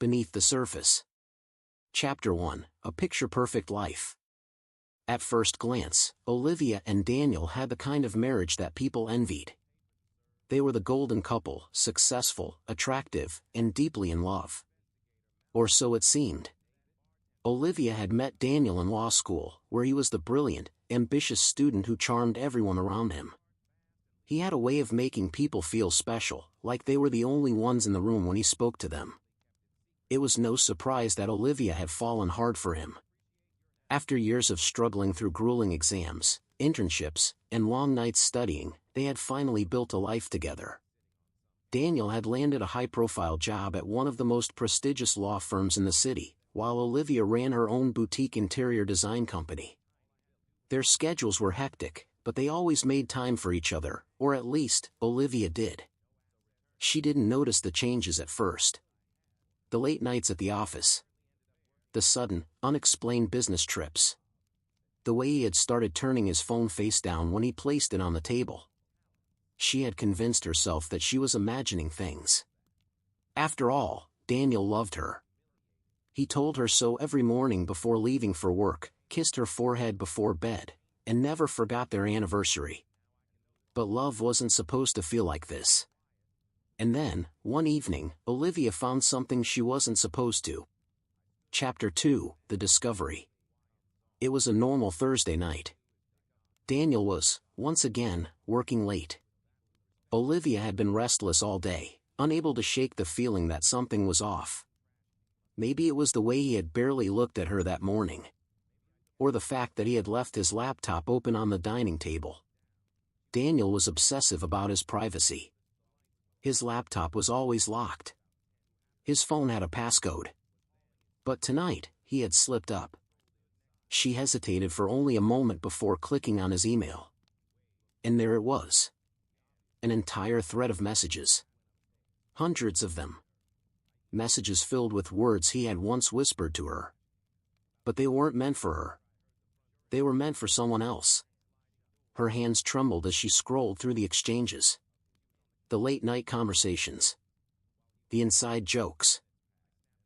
Beneath the Surface. Chapter 1, A Picture-Perfect Life. At first glance, Olivia and Daniel had the kind of marriage that people envied. They were the golden couple, successful, attractive, and deeply in love. Or so it seemed. Olivia had met Daniel in law school, where he was the brilliant, ambitious student who charmed everyone around him. He had a way of making people feel special, like they were the only ones in the room when he spoke to them. It was no surprise that Olivia had fallen hard for him. After years of struggling through grueling exams, internships, and long nights studying, they had finally built a life together. Daniel had landed a high-profile job at one of the most prestigious law firms in the city, while Olivia ran her own boutique interior design company. Their schedules were hectic, but they always made time for each other, or at least, Olivia did. She didn't notice the changes at first. The late nights at the office. The sudden, unexplained business trips. The way he had started turning his phone face down when he placed it on the table. She had convinced herself that she was imagining things. After all, Daniel loved her. He told her so every morning before leaving for work, kissed her forehead before bed, and never forgot their anniversary. But love wasn't supposed to feel like this. And then, one evening, Olivia found something she wasn't supposed to. Chapter 2, The Discovery. It was a normal Thursday night. Daniel was, once again, working late. Olivia had been restless all day, unable to shake the feeling that something was off. Maybe it was the way he had barely looked at her that morning. Or the fact that he had left his laptop open on the dining table. Daniel was obsessive about his privacy. His laptop was always locked. His phone had a passcode. But tonight, he had slipped up. She hesitated for only a moment before clicking on his email. And there it was. An entire thread of messages. Hundreds of them. Messages filled with words he had once whispered to her. But they weren't meant for her. They were meant for someone else. Her hands trembled as she scrolled through the exchanges. The late-night conversations. The inside jokes.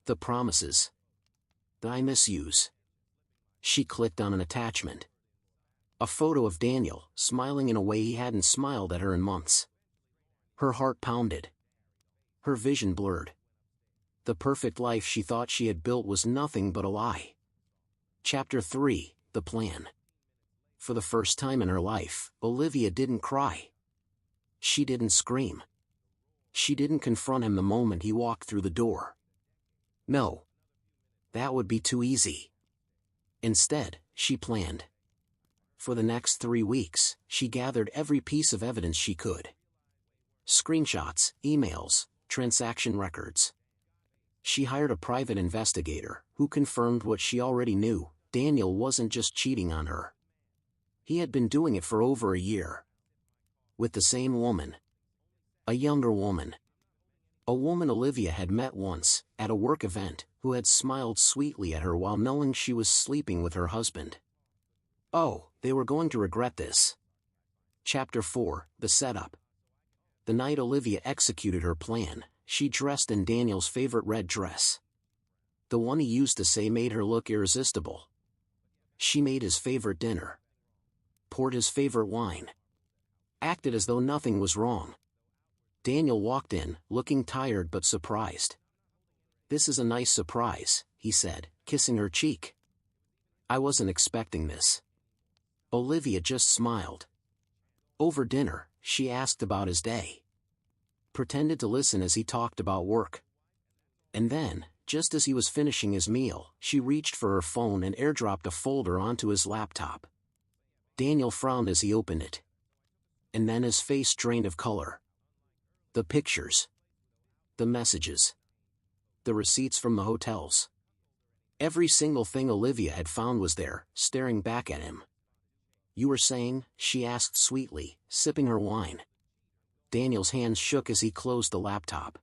The promises. The I miss yous. She clicked on an attachment. A photo of Daniel, smiling in a way he hadn't smiled at her in months. Her heart pounded. Her vision blurred. The perfect life she thought she had built was nothing but a lie. Chapter 3, The Plan. For the first time in her life, Olivia didn't cry. She didn't scream. She didn't confront him the moment he walked through the door. No. That would be too easy. Instead, she planned. For the next 3 weeks, she gathered every piece of evidence she could. Screenshots, emails, transaction records. She hired a private investigator, who confirmed what she already knew: Daniel wasn't just cheating on her. He had been doing it for over a year. With the same woman. A younger woman. A woman Olivia had met once, at a work event, who had smiled sweetly at her while knowing she was sleeping with her husband. Oh, they were going to regret this. Chapter 4, The Setup. The night Olivia executed her plan, she dressed in Daniel's favorite red dress. The one he used to say made her look irresistible. She made his favorite dinner. Poured his favorite wine. Acted as though nothing was wrong. Daniel walked in, looking tired but surprised. "This is a nice surprise," he said, kissing her cheek. "I wasn't expecting this." Olivia just smiled. Over dinner, she asked about his day. Pretended to listen as he talked about work. And then, just as he was finishing his meal, she reached for her phone and airdropped a folder onto his laptop. Daniel frowned as he opened it. And then his face drained of color. The pictures. The messages. The receipts from the hotels. Every single thing Olivia had found was there, staring back at him. "You were saying?" she asked sweetly, sipping her wine. Daniel's hands shook as he closed the laptop.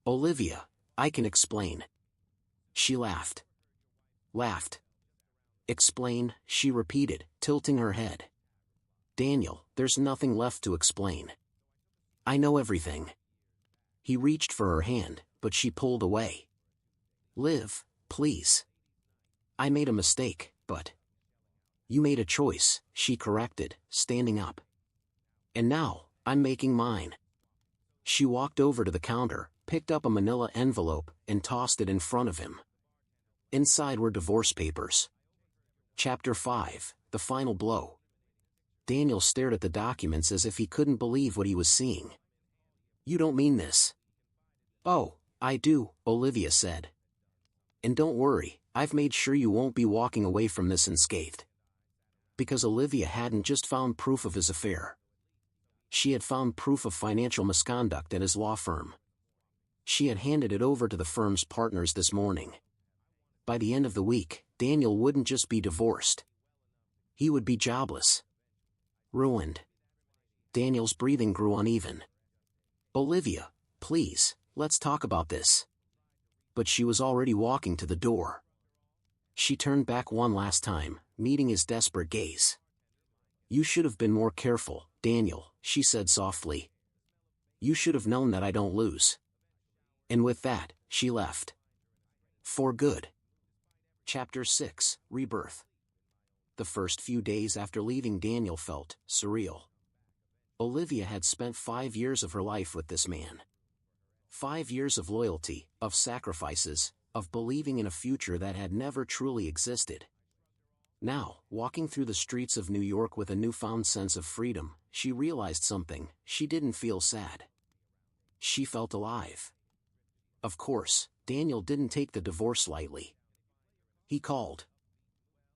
"Olivia, I can explain." She laughed. "Explain," she repeated, tilting her head. "Daniel, there's nothing left to explain. I know everything." He reached for her hand, but she pulled away. Liv, please. I made a mistake, but... You made a choice, she corrected, standing up. And now, I'm making mine. She walked over to the counter, picked up a manila envelope, and tossed it in front of him. Inside were divorce papers. Chapter 5, The Final Blow. Daniel stared at the documents as if he couldn't believe what he was seeing. You don't mean this? Oh, I do, Olivia said. And don't worry, I've made sure you won't be walking away from this unscathed. Because Olivia hadn't just found proof of his affair. She had found proof of financial misconduct at his law firm. She had handed it over to the firm's partners this morning. By the end of the week, Daniel wouldn't just be divorced. He would be jobless. Ruined. Daniel's breathing grew uneven. Olivia, please, let's talk about this. But she was already walking to the door. She turned back one last time, meeting his desperate gaze. You should have been more careful, Daniel, she said softly. You should have known that I don't lose. And with that, she left. For good. Chapter 6, Rebirth. The first few days after leaving Daniel felt surreal. Olivia had spent 5 years of her life with this man. 5 years of loyalty, of sacrifices, of believing in a future that had never truly existed. Now, walking through the streets of New York with a newfound sense of freedom, she realized something. She didn't feel sad. She felt alive. Of course, Daniel didn't take the divorce lightly. He called.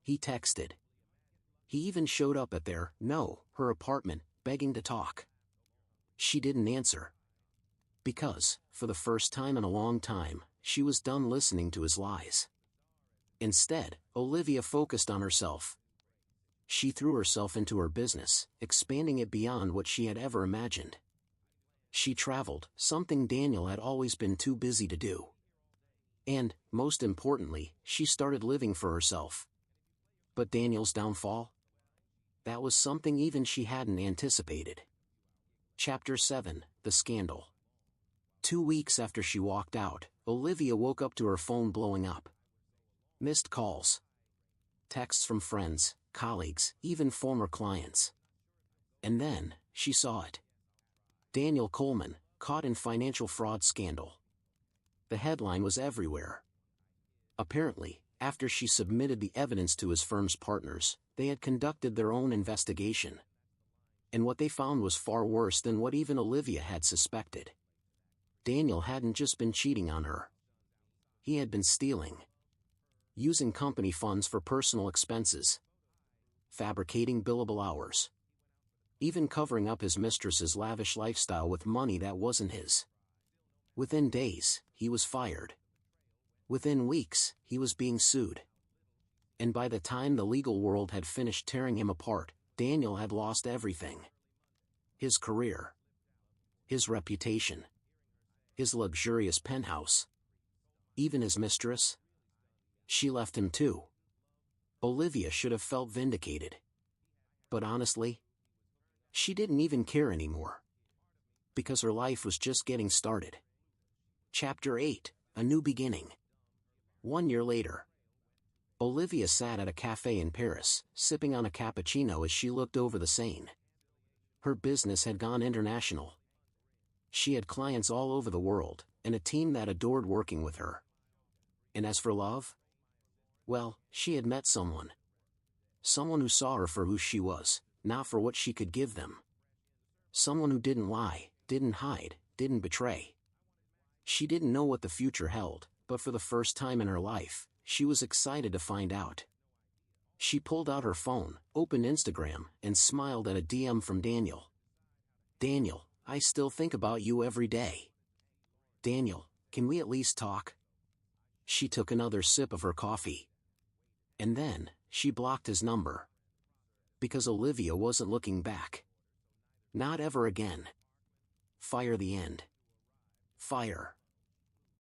He texted. He even showed up at her apartment, begging to talk. She didn't answer. Because, for the first time in a long time, she was done listening to his lies. Instead, Olivia focused on herself. She threw herself into her business, expanding it beyond what she had ever imagined. She traveled, something Daniel had always been too busy to do. And, most importantly, she started living for herself. But Daniel's downfall? That was something even she hadn't anticipated. Chapter 7, The Scandal. 2 weeks after she walked out, Olivia woke up to her phone blowing up. Missed calls. Texts from friends, colleagues, even former clients. And then, she saw it. Daniel Coleman, caught in financial fraud scandal. The headline was everywhere. Apparently, after she submitted the evidence to his firm's partners, they had conducted their own investigation. And what they found was far worse than what even Olivia had suspected. Daniel hadn't just been cheating on her. He had been stealing. Using company funds for personal expenses. Fabricating billable hours. Even covering up his mistress's lavish lifestyle with money that wasn't his. Within days, he was fired. Within weeks, he was being sued. And by the time the legal world had finished tearing him apart, Daniel had lost everything. His career. His reputation. His luxurious penthouse. Even his mistress. She left him too. Olivia should have felt vindicated. But honestly, she didn't even care anymore. Because her life was just getting started. Chapter 8, A New Beginning. 1 year later. Olivia sat at a cafe in Paris, sipping on a cappuccino as she looked over the Seine. Her business had gone international. She had clients all over the world, and a team that adored working with her. And as for love? Well, she had met someone. Someone who saw her for who she was, not for what she could give them. Someone who didn't lie, didn't hide, didn't betray. She didn't know what the future held, but for the first time in her life, she was excited to find out. She pulled out her phone, opened Instagram, and smiled at a DM from Daniel. Daniel, I still think about you every day. Daniel, can we at least talk? She took another sip of her coffee. And then, she blocked his number. Because Olivia wasn't looking back. Not ever again. Fire the end. Fire.